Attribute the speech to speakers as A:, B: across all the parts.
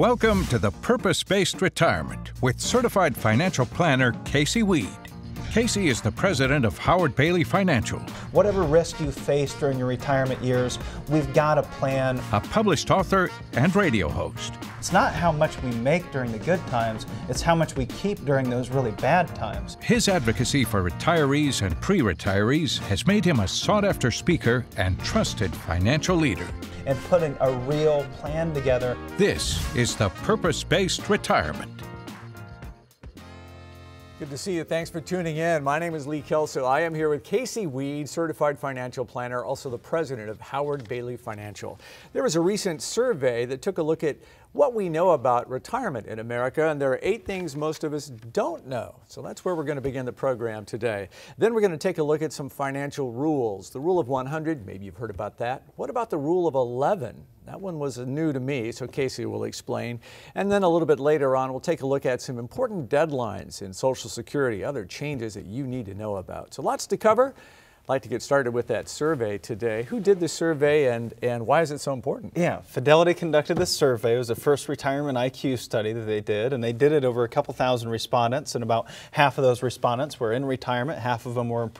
A: Welcome to the Purpose-Based Retirement with certified financial planner Casey Weade. Casey is the president of Howard Bailey Financial.
B: Whatever risk you face during your retirement years, we've got a plan.
A: A published author and radio host.
B: It's not how much we make during the good times, it's how much we keep during those really bad times.
A: His advocacy for retirees and pre-retirees has made him a sought-after speaker and trusted financial leader.
B: And putting a real plan together.
A: This is the Purpose-Based Retirement.
C: Good to see you. Thanks for tuning in. My name is Lee Kelso. I am here with Casey Weade, certified financial planner, also the president of Howard Bailey Financial. There was a recent survey that took a look at what we know about retirement in America, and there are 8 things most of us don't know. So that's where we're going to begin the program today. Then we're going to take a look at some financial rules. The rule of 100, maybe you've heard about that. What about the rule of 11? That one was new to me, so Casey will explain. And then a little bit later on, we'll take a look at some important deadlines in Social Security, other changes that you need to know about. So lots to cover. I'd like to get started with that survey today. Who did the survey and why is it so important?
B: Yeah, Fidelity conducted this survey. It was the first retirement IQ study that they did, and they did it over a couple thousand respondents, and about half of those respondents were in retirement, half of them were in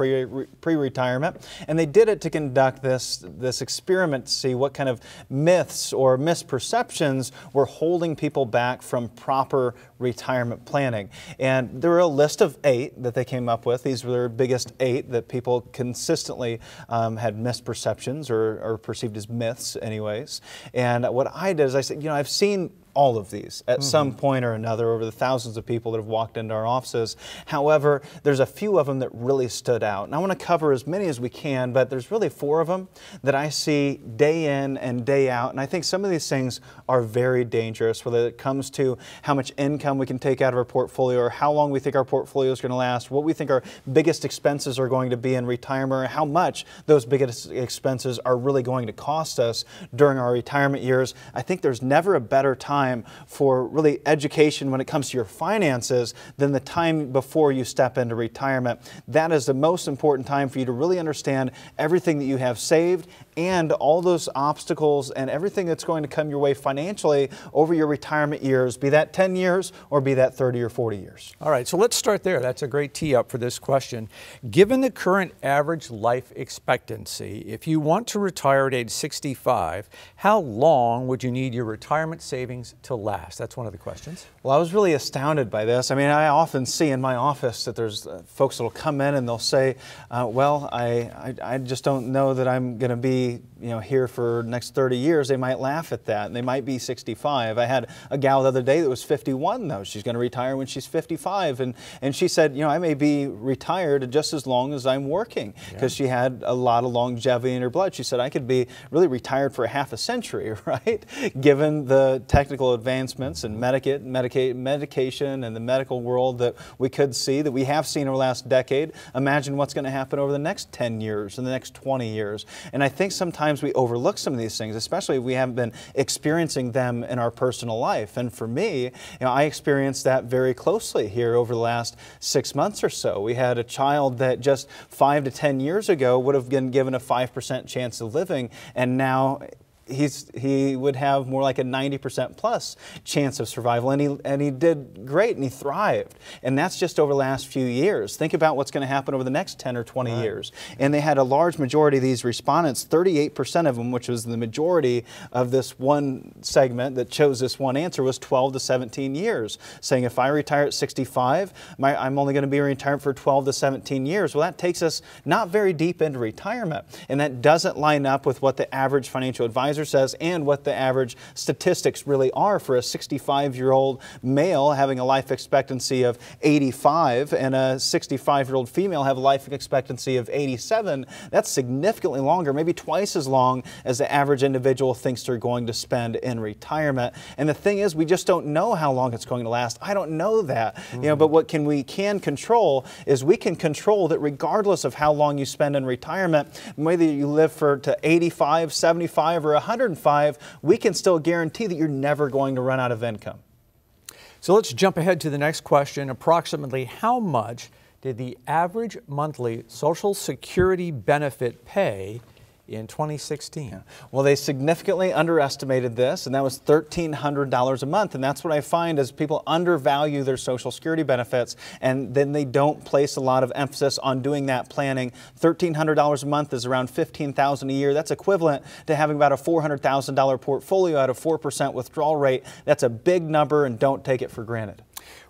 B: pre-retirement, and they did it to conduct this experiment to see what kind of myths or misperceptions were holding people back from proper retirement planning. And there were a list of 8 that they came up with. These were their biggest 8 that people consistently had misperceptions or perceived as myths anyways. And what I did is I said, I've seen all of these at some point or another over the thousands of people that have walked into our offices. However, there's a few of them that really stood out. And I want to cover as many as we can, but there's really 4 of them that I see day in and day out. And I think some of these things are very dangerous, whether it comes to how much income we can take out of our portfolio or how long we think our portfolio is going to last, what we think our biggest expenses are going to be in retirement, or how much those biggest expenses are really going to cost us during our retirement years. I think there's never a better time for really education when it comes to your finances than the time before you step into retirement. That is the most important time for you to really understand everything that you have saved and all those obstacles and everything that's going to come your way financially over your retirement years, be that 10 years or be that 30 or 40 years.
C: All right, so let's start there. That's a great tee up for this question. Given the current average life expectancy, if you want to retire at age 65, how long would you need your retirement savings to last? That's one of the questions.
B: Well, I was really astounded by this. I mean, I often see in my office that there's folks that will come in and they'll say, well, I just don't know that I'm going to be here for the next 30 years. They might laugh at that, and they might be 65. I had a gal the other day that was 51, though. She's going to retire when she's 55, and she said, I may be retired just as long as I'm working, because she had a lot of longevity in her blood. She said, I could be really retired for half a century, right? Given the technical advancements in medication and the medical world that we could see, that we have seen over the last decade. Imagine what's going to happen over the next 10 years and the next 20 years. And I think sometimes we overlook some of these things, especially if we haven't been experiencing them in our personal life. And for me, I experienced that very closely here over the last 6 months or so. We had a child that just 5 to 10 years ago would have been given a 5% chance of living, and now he would have more like a 90% plus chance of survival, and he did great and he thrived. And that's just over the last few years. Think about what's going to happen over the next 10 or 20 years. And they had a large majority of these respondents, 38% of them, which was the majority of this one segment that chose this one answer, was 12 to 17 years, saying if I retire at 65, I'm only going to be retired for 12 to 17 years. Well, that takes us not very deep into retirement, and that doesn't line up with what the average financial advisor says and what the average statistics really are for a 65-year-old male having a life expectancy of 85 and a 65-year-old female have a life expectancy of 87. That's significantly longer, maybe twice as long as the average individual thinks they're going to spend in retirement. And the thing is, we just don't know how long it's going to last. I don't know that. But what we can control is we can control that regardless of how long you spend in retirement, whether you live to 85, 75, or 105, we can still guarantee that you're never going to run out of income.
C: So let's jump ahead to the next question. Approximately how much did the average monthly Social Security benefit pay in 2016.
B: Yeah. Well, they significantly underestimated this, and that was $1,300 a month. And that's what I find is people undervalue their Social Security benefits, and then they don't place a lot of emphasis on doing that planning. $1,300 a month is around $15,000 a year. That's equivalent to having about a $400,000 portfolio at a 4% withdrawal rate. That's a big number, and don't take it for granted.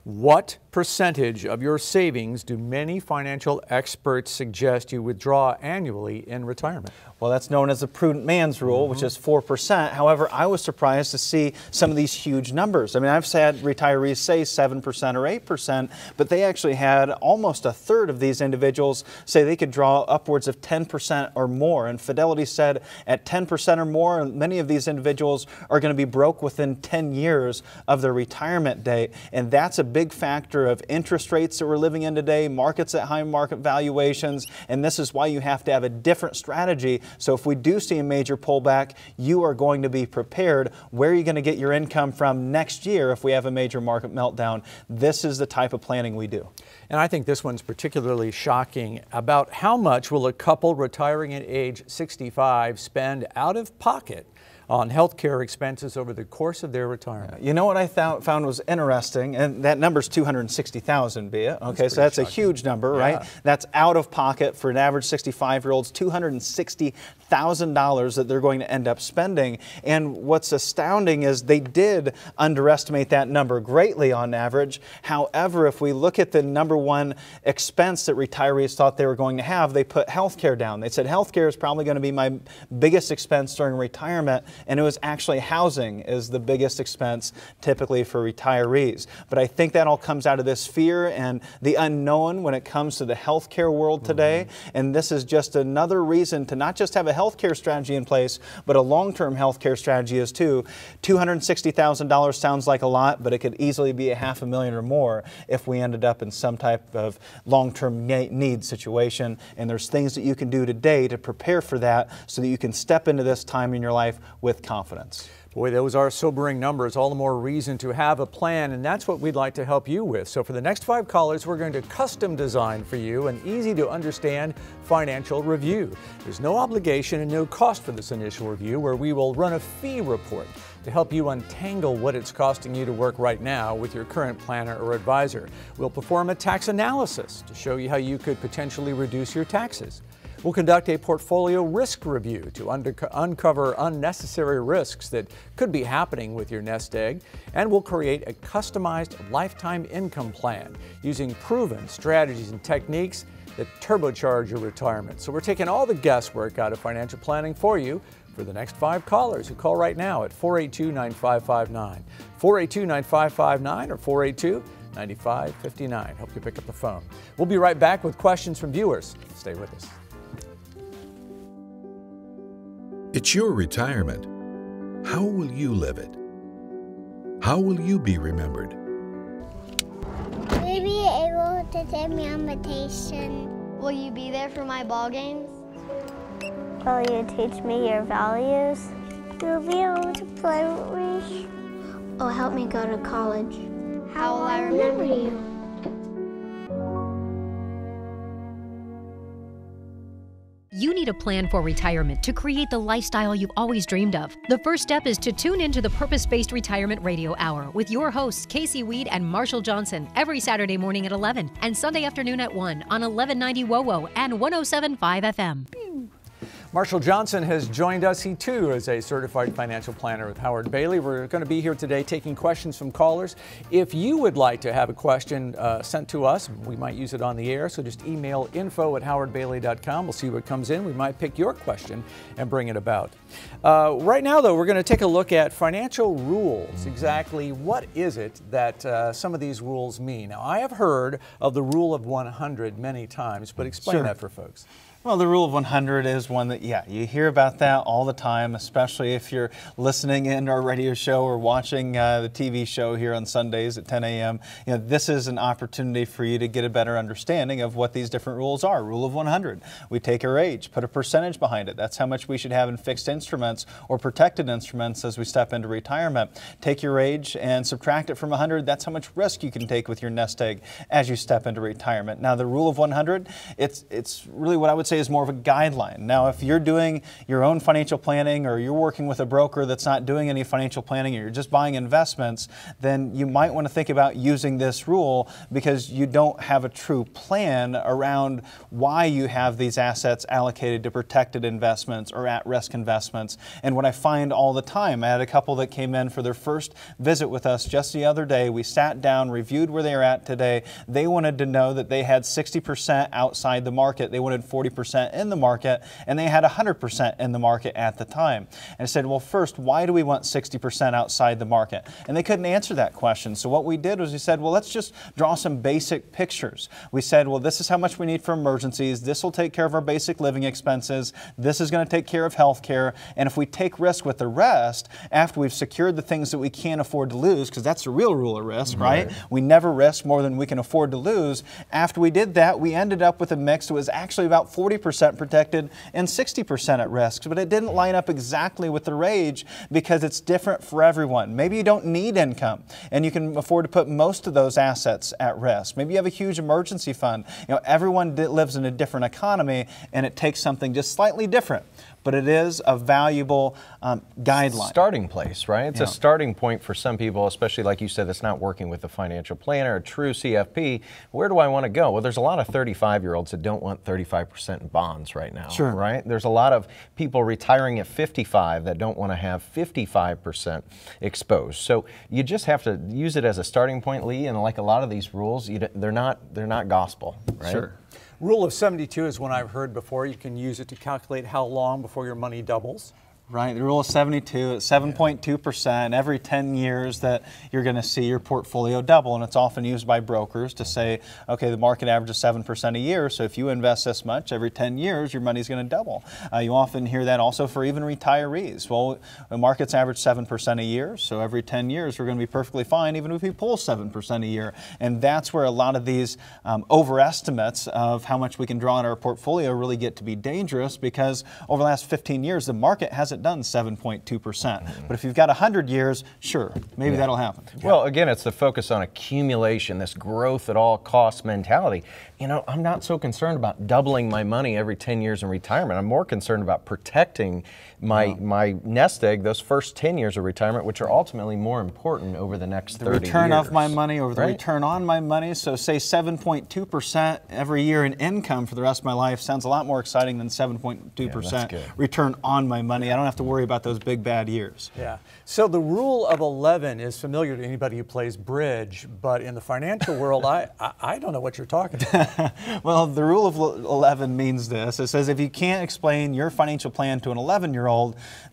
C: What percentage of your savings do many financial experts suggest you withdraw annually in retirement?
B: Well, that's known as the prudent man's rule, which is 4%. However, I was surprised to see some of these huge numbers. I mean, I've had retirees say 7% or 8%, but they actually had almost a third of these individuals say they could draw upwards of 10% or more. And Fidelity said at 10% or more, many of these individuals are going to be broke within 10 years of their retirement date. And that's a big factor of interest rates that we're living in today, markets at high market valuations, and this is why you have to have a different strategy. So if we do see a major pullback, you are going to be prepared. Where are you going to get your income from next year if we have a major market meltdown? This is the type of planning we do.
C: And I think this one's particularly shocking. About how much will a couple retiring at age 65 spend out of pocket on health care expenses over the course of their retirement?
B: You know what I found was interesting, and that number's $260,000, be it. Okay, so that's shocking. A huge number, right? That's out of pocket for an average 65-year-old's $260,000 that they're going to end up spending. And what's astounding is they did underestimate that number greatly on average. However, if we look at the number one expense that retirees thought they were going to have, they put health care down. They said health care is probably going to be my biggest expense during retirement. And it was actually housing is the biggest expense typically for retirees. But I think that all comes out of this fear and the unknown when it comes to the healthcare world today. And this is just another reason to not just have a healthcare strategy in place, but a long-term healthcare strategy is too. $260,000 sounds like a lot, but it could easily be $500,000 or more if we ended up in some type of long-term need situation. And there's things that you can do today to prepare for that so that you can step into this time in your life with confidence.
C: Boy, those are sobering numbers. All the more reason to have a plan, and that's what we'd like to help you with. So for the next 5 callers, we're going to custom design for you an easy to understand financial review. There's no obligation and no cost for this initial review, where we will run a fee report to help you untangle what it's costing you to work right now with your current planner or advisor. We'll perform a tax analysis to show you how you could potentially reduce your taxes. We'll conduct a portfolio risk review to uncover unnecessary risks that could be happening with your nest egg, and we'll create a customized lifetime income plan using proven strategies and techniques that turbocharge your retirement. So we're taking all the guesswork out of financial planning for you for the next 5 callers who call right now at 482-9559, 482-9559 or 482-9559. Hope you pick up the phone. We'll be right back with questions from viewers. Stay with us.
D: It's your retirement. How will you live it? How will you be remembered?
E: Will you be able to take me on vacation?
F: Will you be there for my ball games?
E: Will you teach me your values? You'll be able to play with me.
F: Oh, help me go to college.
E: How will I remember you?
G: You need a plan for retirement to create the lifestyle you've always dreamed of. The first step is to tune into the Purpose-Based Retirement Radio Hour with your hosts, Casey Weade and Marshall Johnson, every Saturday morning at 11 and Sunday afternoon at 1 on 1190 WOWO and 107.5 FM.
C: Marshall Johnson has joined us. He too is a certified financial planner with Howard Bailey. We're going to be here today taking questions from callers. If you would like to have a question sent to us, we might use it on the air. So just email info@howardbailey.com. We'll see what comes in. We might pick your question and bring it about. Right now, though, we're going to take a look at financial rules. Exactly what is it that some of these rules mean? Now, I have heard of the rule of 100 many times, but explain that for folks.
B: Well, the rule of 100 is one that, you hear about that all the time, especially if you're listening in our radio show or watching the TV show here on Sundays at 10 a.m. This is an opportunity for you to get a better understanding of what these different rules are. Rule of 100. We take our age, put a percentage behind it. That's how much we should have in fixed instruments or protected instruments as we step into retirement. Take your age and subtract it from 100. That's how much risk you can take with your nest egg as you step into retirement. Now, the rule of 100, it's really what I would say is more of a guideline. Now, if you're doing your own financial planning or you're working with a broker that's not doing any financial planning or you're just buying investments, then you might want to think about using this rule because you don't have a true plan around why you have these assets allocated to protected investments or at-risk investments. And what I find all the time, I had a couple that came in for their first visit with us just the other day. We sat down, reviewed where they are at today. They wanted to know that they had 60% outside the market. They wanted 40% in the market, and they had 100% in the market at the time. And I said, well, first, why do we want 60% outside the market? And they couldn't answer that question. So what we did was we said, well, let's just draw some basic pictures. We said, well, this is how much we need for emergencies. This will take care of our basic living expenses. This is going to take care of health care. And if we take risk with the rest, after we've secured the things that we can't afford to lose, because that's the real rule of risk, right? We never risk more than we can afford to lose. After we did that, we ended up with a mix that was actually about 40% protected and 60% at risk. But it didn't line up exactly with the range because it's different for everyone. Maybe you don't need income and you can afford to put most of those assets at risk. Maybe you have a huge emergency fund. You know, everyone lives in a different economy and it takes something just slightly different. But it is a valuable guideline.
H: Starting place, right? It's a starting point for some people, especially like you said, that's not working with a financial planner, a true CFP. Where do I want to go? Well, there's a lot of 35-year-olds that don't want 35% in bonds right now, right? There's a lot of people retiring at 55 that don't want to have 55% exposed. So you just have to use it as a starting point, Lee, and like a lot of these rules, they're not gospel, right?
B: Sure.
C: Rule of 72 is one I've heard before. You can use it to calculate how long before your money doubles.
B: Right, the rule of 72 is 7.2% every 10 years that you're going to see your portfolio double, and it's often used by brokers to say, okay, the market average is 7% a year, so if you invest this much every 10 years, your money's going to double. You often hear that also for even retirees. Well, the market's average 7% a year, so every 10 years we're going to be perfectly fine even if we pull 7% a year, and that's where a lot of these overestimates of how much we can draw in our portfolio really get to be dangerous because over the last 15 years the market hasn't done 7.2%. But if you've got 100 years, sure, maybe that'll happen.
H: Well, again, it's the focus on accumulation, this growth at all costs mentality. You know, I'm not so concerned about doubling my money every 10 years in retirement. I'm more concerned about protecting my nest egg those first 10 years of retirement, which are ultimately more important over the next 30 years.
B: The return of my money over the return on my money. So say 7.2% every year in income for the rest of my life sounds a lot more exciting than 7.2% return on my money. I don't have to worry about those big bad years.
C: Yeah. So the rule of 11 is familiar to anybody who plays bridge, but in the financial world, I don't know what you're talking about.
B: Well, the rule of 11 means this. It says if you can't explain your financial plan to an 11-year-old,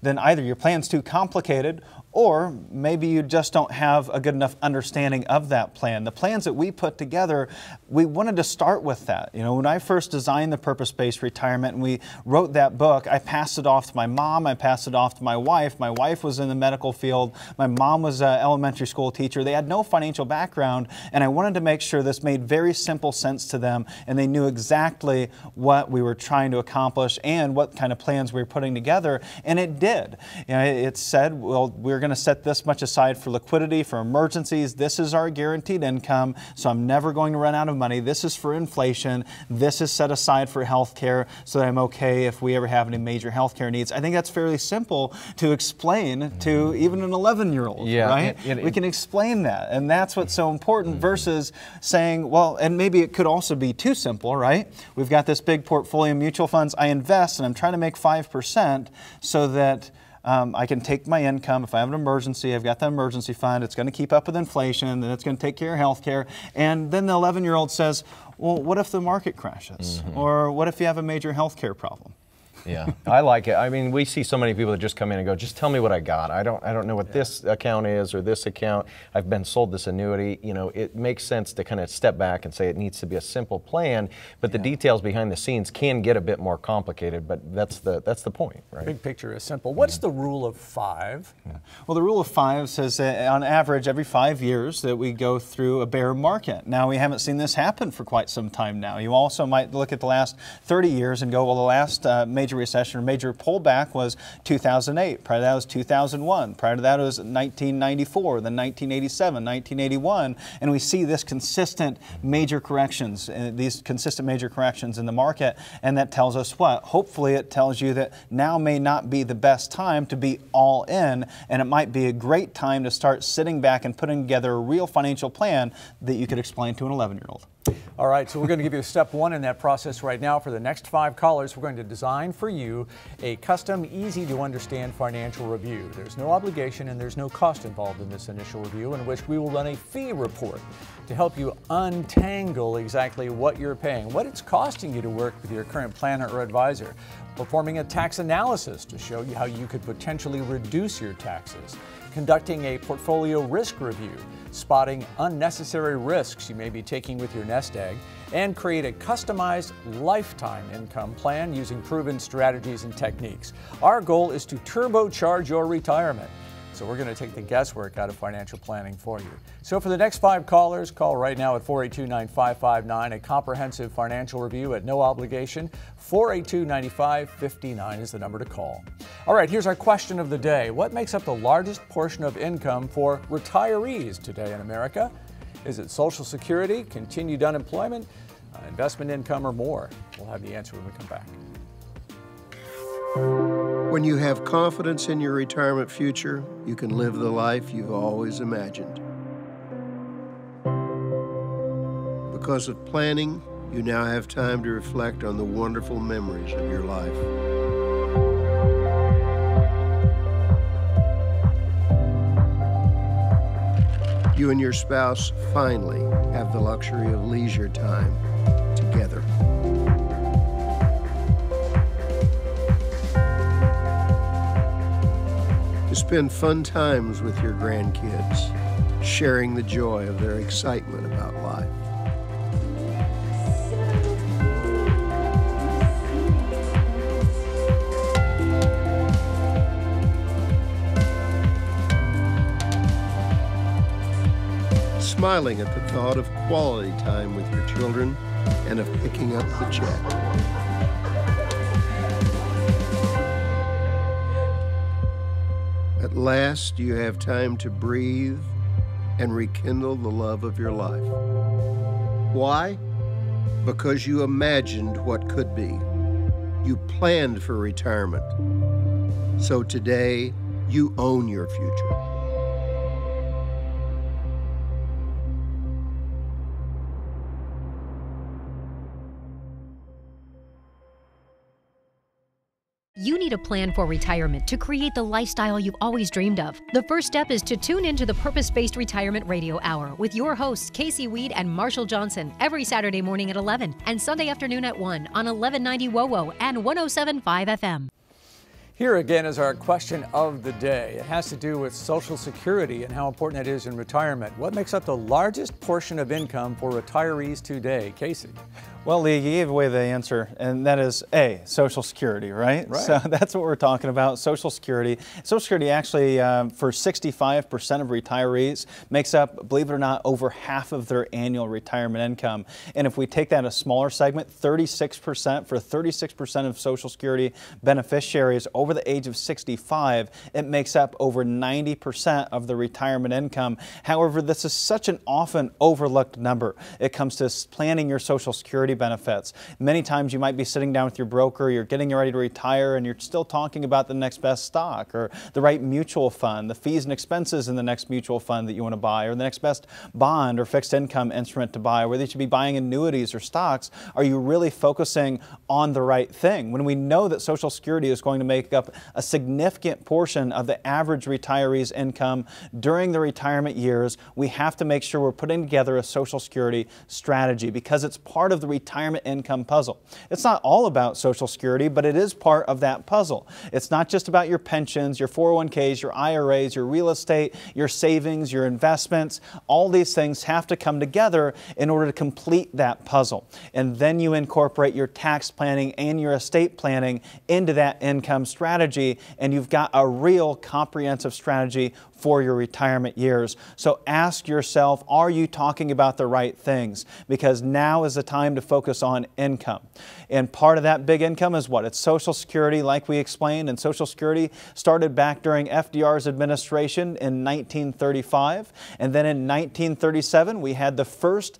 B: then either your plan's too complicated or maybe you just don't have a good enough understanding of that plan. The plans that we put together, we wanted to start with that. You know, when I first designed the purpose-based retirement and we wrote that book, I passed it off to my mom, I passed it off to my wife. My wife was in the medical field. My mom was an elementary school teacher. They had no financial background, and I wanted to make sure this made very simple sense to them and they knew exactly what we were trying to accomplish and what kind of plans we were putting together, and it did. You know, it said, well, we're going to set this much aside for liquidity, for emergencies. This is our guaranteed income, so I'm never going to run out of money. This is for inflation. This is set aside for health care so that I'm okay if we ever have any major health care needs. I think that's fairly simple to explain to even an 11-year-old, right? We can explain that, and that's what's so important versus saying, well, and maybe it could also be too simple, right? We've got this big portfolio of mutual funds. I invest and I'm trying to make 5% so that I can take my income. If I have an emergency, I've got the emergency fund. It's going to keep up with inflation, and it's going to take care of health care. And then the 11-year-old says, well, what if the market crashes? Or what if you have a major health care problem?
H: Yeah, I like it. I mean, we see so many people that just come in and go, just tell me what I got. I don't know what this account is or this account. I've been sold this annuity. You know, it makes sense to kind of step back and say it needs to be a simple plan, but the details behind the scenes can get a bit more complicated, but that's the point, right?
C: Big picture is simple. What's the rule of 5?
B: Well, the rule of 5 says that on average every 5 years that we go through a bear market. Now, we haven't seen this happen for quite some time now. You also might look at the last 30 years and go, well, the last major recession or major pullback was 2008. Prior to that was 2001. Prior to that was 1994, then 1987, 1981. And we see this consistent major corrections, these consistent major corrections in the market. And that tells us what? Hopefully it tells you that now may not be the best time to be all in, and it might be a great time to start sitting back and putting together a real financial plan that you could explain to an 11-year-old.
C: All right, so we're going to give you step one in that process right now. For the next 5 callers, we're going to design for you a custom, easy to understand financial review. There's no obligation and there's no cost involved in this initial review, in which we will run a fee report to help you untangle exactly what you're paying, what it's costing you to work with your current planner or advisor, performing a tax analysis to show you how you could potentially reduce your taxes, conducting a portfolio risk review, spotting unnecessary risks you may be taking with your nest egg, and create a customized lifetime income plan using proven strategies and techniques. Our goal is to turbocharge your retirement. So we're going to take the guesswork out of financial planning for you. So for the next 5 callers, call right now at 482-9559. A comprehensive financial review at no obligation. 482-9559 is the number to call. All right, here's our question of the day. What makes up the largest portion of income for retirees today in America? Is it Social Security, continued unemployment, investment income, or more? We'll have the answer when we come back.
I: When you have confidence in your retirement future, you can live the life you've always imagined. Because of planning, you now have time to reflect on the wonderful memories of your life. You and your spouse finally have the luxury of leisure time together. To spend fun times with your grandkids, sharing the joy of their excitement about life. Smiling at the thought of quality time with your children and of picking up the check. At last, you have time to breathe and rekindle the love of your life. Why? Because you imagined what could be. You planned for retirement. So today, you own your future.
G: You need a plan for retirement to create the lifestyle you've always dreamed of. The first step is to tune into the Purpose-Based Retirement Radio Hour with your hosts, Casey Weade and Marshall Johnson, every Saturday morning at 11 and Sunday afternoon at 1 on 1190 WOWO and 107.5 FM.
C: Here again is our question of the day. It has to do with Social Security and how important it is in retirement. What makes up the largest portion of income for retirees today? Casey?
B: Well, Lee, you gave away the answer, and that is A, Social Security, right? So that's what we're talking about, Social Security. Social Security actually, for 65% of retirees, makes up, believe it or not, over half of their annual retirement income. And if we take that a smaller segment, 36%, for 36% of Social Security beneficiaries over the age of 65, it makes up over 90% of the retirement income. However, this is such an often overlooked number. It comes to planning your Social Security benefits. Many times you might be sitting down with your broker, you're getting ready to retire, and you're still talking about the next best stock or the right mutual fund, the fees and expenses in the next mutual fund that you want to buy, or the next best bond or fixed income instrument to buy, whether you should be buying annuities or stocks. Are you really focusing on the right thing? When we know that Social Security is going to make up a significant portion of the average retiree's income during the retirement years, we have to make sure we're putting together a Social Security strategy because it's part of the retirement income puzzle. It's not all about Social Security, but it is part of that puzzle. It's not just about your pensions, your 401ks, your IRAs, your real estate, your savings, your investments. All these things have to come together in order to complete that puzzle. And then you incorporate your tax planning and your estate planning into that income strategy. strategy, and you've got a real comprehensive strategy for your retirement years. So ask yourself, are you talking about the right things? Because now is the time to focus on income. And part of that big income is what? It's Social Security, like we explained, and Social Security started back during FDR's administration in 1935. And then in 1937, we had the first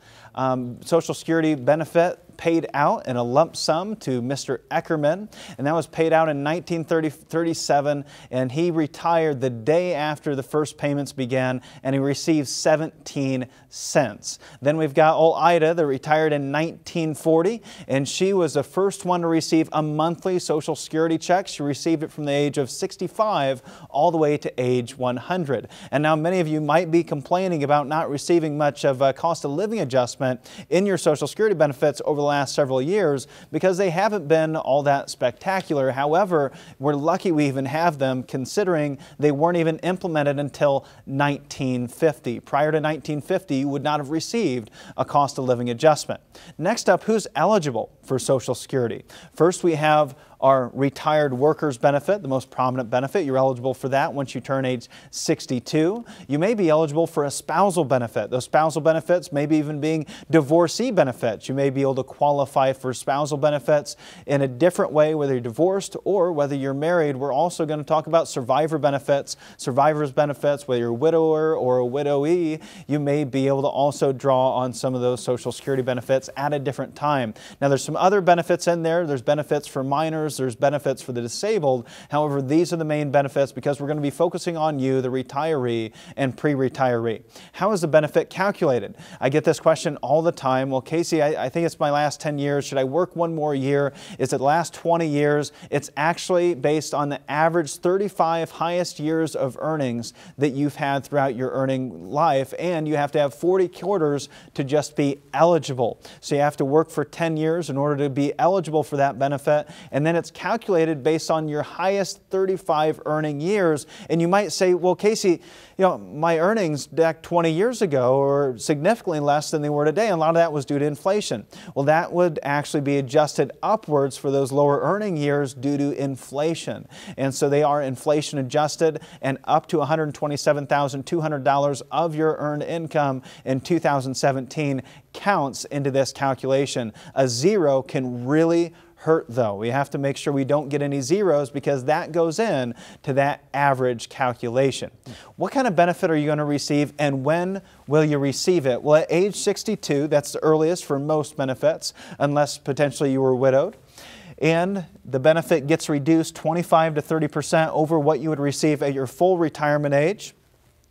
B: Social Security benefit paid out in a lump sum to Mr. Eckerman, and that was paid out in 1937, and he retired the day after the first payments began, and he received 17 cents. Then we've got old Ida that retired in 1940, and she was the first one to receive a monthly Social Security check. She received it from the age of 65 all the way to age 100. And now many of you might be complaining about not receiving much of a cost of living adjustment in your Social Security benefits over the last several years because they haven't been all that spectacular. However, we're lucky we even have them, considering they weren't even implemented until 1950. Prior to 1950, you would not have received a cost of living adjustment. Next up, who's eligible for Social Security? First, we have our retired workers benefit, the most prominent benefit. You're eligible for that once you turn age 62. You may be eligible for a spousal benefit. Those spousal benefits maybe even being divorcee benefits. You may be able to qualify for spousal benefits in a different way, whether you're divorced or whether you're married. We're also going to talk about survivor benefits. Survivor's benefits, whether you're a widower or a widowee, you may be able to also draw on some of those Social Security benefits at a different time. Now, there's some other benefits in there. There's benefits for minors. There's benefits for the disabled. However, these are the main benefits because we're going to be focusing on you, the retiree and pre-retiree. How is the benefit calculated? I get this question all the time. Well, Casey, I think it's my last 10 years. Should I work one more year? Is it last 20 years? It's actually based on the average 35 highest years of earnings that you've had throughout your earning life, and you have to have 40 quarters to just be eligible. So you have to work for 10 years in order to be eligible for that benefit, and then it's calculated based on your highest 35 earning years. And you might say, well, Casey, my earnings back 20 years ago are significantly less than they were today, and a lot of that was due to inflation. Well, that would actually be adjusted upwards for those lower earning years due to inflation. And so they are inflation adjusted, and up to $127,200 of your earned income in 2017 counts into this calculation. A zero can really hurt, though. We have to make sure we don't get any zeros because that goes in to that average calculation. What kind of benefit are you going to receive, and when will you receive it? Well, at age 62, that's the earliest for most benefits, unless potentially you were widowed. And the benefit gets reduced 25 to 30% over what you would receive at your full retirement age.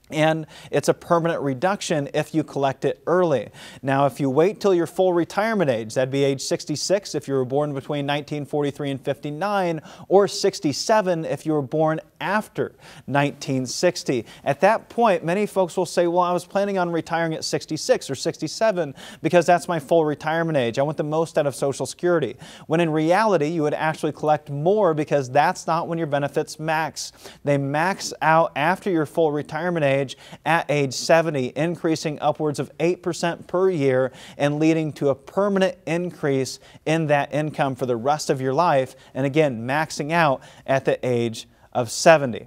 B: And it's a permanent reduction if you collect it early. Now, if you wait till your full retirement age, that'd be age 66 if you were born between 1943 and 59, or 67 if you were born after 1960. At that point, many folks will say, well, I was planning on retiring at 66 or 67 because that's my full retirement age. I want the most out of Social Security. When in reality, you would actually collect more because that's not when your benefits max. They max out after your full retirement age at age 70, increasing upwards of 8% per year and leading to a permanent increase in that income for the rest of your life, and again, maxing out at the age of 70.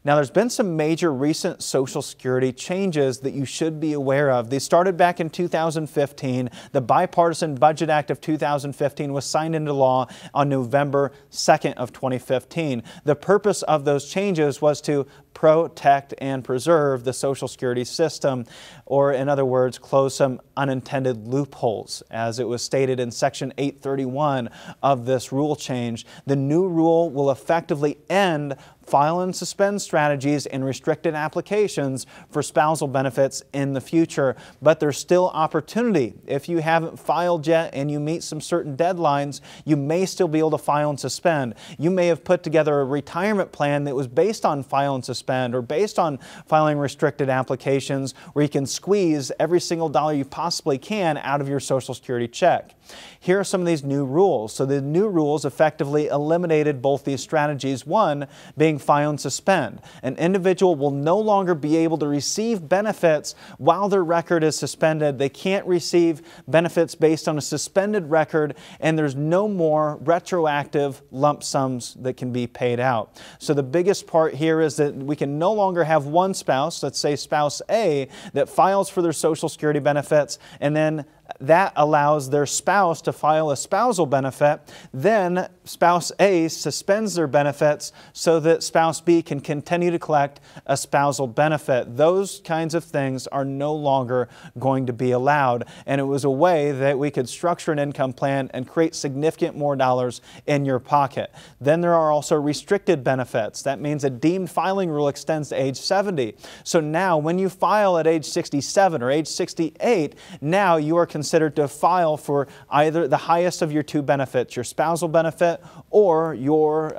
B: Now, there's been some major recent Social Security changes that you should be aware of. They started back in 2015. The Bipartisan Budget Act of 2015 was signed into law on November 2nd of 2015. The purpose of those changes was to protect and preserve the Social Security system, or in other words, close some unintended loopholes, as it was stated in Section 831 of this rule change. The new rule will effectively end file and suspend strategies and restricted applications for spousal benefits in the future. But there's still opportunity. If you haven't filed yet and you meet some certain deadlines, you may still be able to file and suspend. You may have put together a retirement plan that was based on file and suspend, or based on filing restricted applications, where you can squeeze every single dollar you possibly can out of your Social Security check. Here are some of these new rules. So the new rules effectively eliminated both these strategies, one being being file and suspend. An individual will no longer be able to receive benefits while their record is suspended. They can't receive benefits based on a suspended record, and there's no more retroactive lump sums that can be paid out. So the biggest part here is that we can no longer have one spouse, let's say spouse A, that files for their Social Security benefits, and then that allows their spouse to file a spousal benefit. Then spouse A suspends their benefits so that spouse B can continue to collect a spousal benefit. Those kinds of things are no longer going to be allowed. And it was a way that we could structure an income plan and create significant more dollars in your pocket. Then there are also restricted benefits. That means a deemed filing rule extends to age 70. So now when you file at age 67 or age 68, now you are considered to file for either the highest of your two benefits, your spousal benefit or your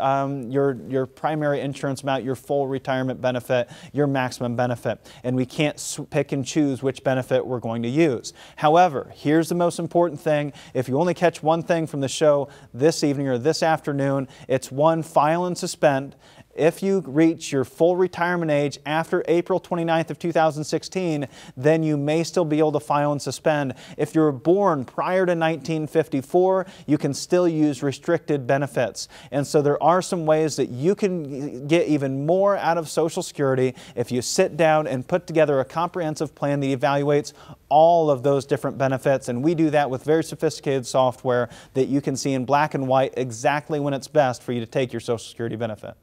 B: primary insurance amount, your full retirement benefit, your maximum benefit. And we can't pick and choose which benefit we're going to use. However, here's the most important thing. If you only catch one thing from the show this evening or this afternoon, it's one, file and suspend. If you reach your full retirement age after April 29th of 2016, then you may still be able to file and suspend. If you were born prior to 1954, you can still use restricted benefits. And so there are some ways that you can get even more out of Social Security if you sit down and put together a comprehensive plan that evaluates all of those different benefits. And we do that with very sophisticated software that you can see in black and white exactly when it's best for you to take your Social Security benefit.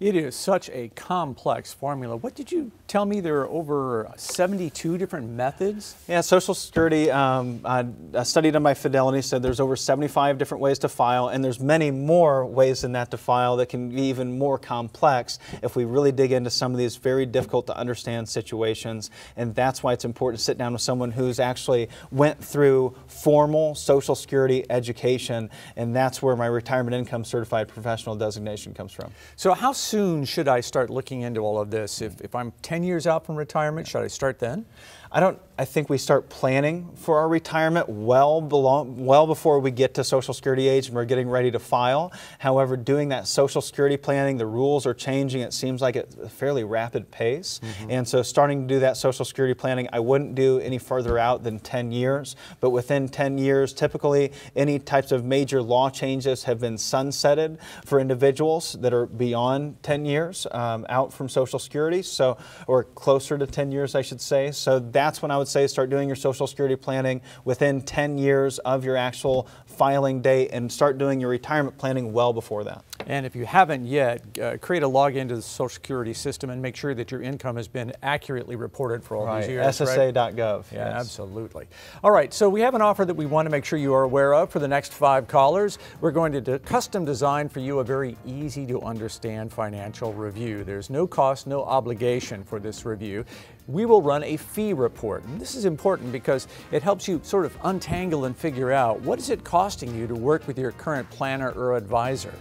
C: It is such a complex formula. What did you tell me? There are over 72 different methods?
B: Yeah, Social Security, a study done by Fidelity said there's over 75 different ways to file, and there's many more ways than that to file that can be even more complex if we really dig into some of these very difficult to understand situations. And that's why it's important to sit down with someone who's actually went through formal Social Security education, and that's where my Retirement Income Certified Professional designation comes from.
C: So how soon should I start looking into all of this? If I'm 10 years out from retirement, should I start then?
B: I think we start planning for our retirement well before we get to Social Security age and we're getting ready to file. However, doing that Social Security planning, the rules are changing. It seems like at a fairly rapid pace. And so starting to do that Social Security planning, I wouldn't do any further out than 10 years. But within 10 years, typically any types of major law changes have been sunsetted for individuals that are beyond 10 years out from Social Security, or closer to 10 years, I should say. So that's when I would say start doing your Social Security planning within 10 years of your actual filing date, and start doing your retirement planning well before that.
C: And if you haven't yet, create a login to the Social Security system and make sure that your income has been accurately reported for all these years.
B: SSA.gov.
C: Yeah, yes. Absolutely. All right, so we have an offer that we want to make sure you are aware of for the next 5 callers. We're going to custom design for you a very easy to understand financial review. There's no cost, no obligation for this review. We will run a fee report. And this is important because it helps you sort of untangle and figure out what is it costing you to work with your current planner or advisor.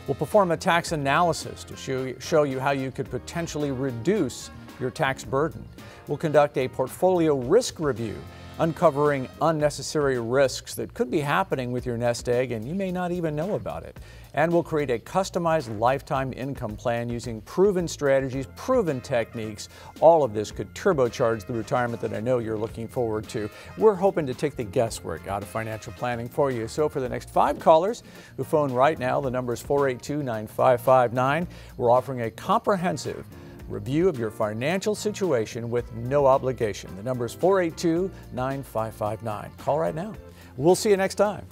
C: We'll perform a tax analysis to show you how you could potentially reduce your tax burden. We'll conduct a portfolio risk review, uncovering unnecessary risks that could be happening with your nest egg and you may not even know about it. And we'll create a customized lifetime income plan using proven strategies, proven techniques. All of this could turbocharge the retirement that I know you're looking forward to. We're hoping to take the guesswork out of financial planning for you. So for the next 5 callers who phone right now, the number is 482-9559. We're offering a comprehensive review of your financial situation with no obligation. The number is 482-9559. Call right now. We'll see you next time.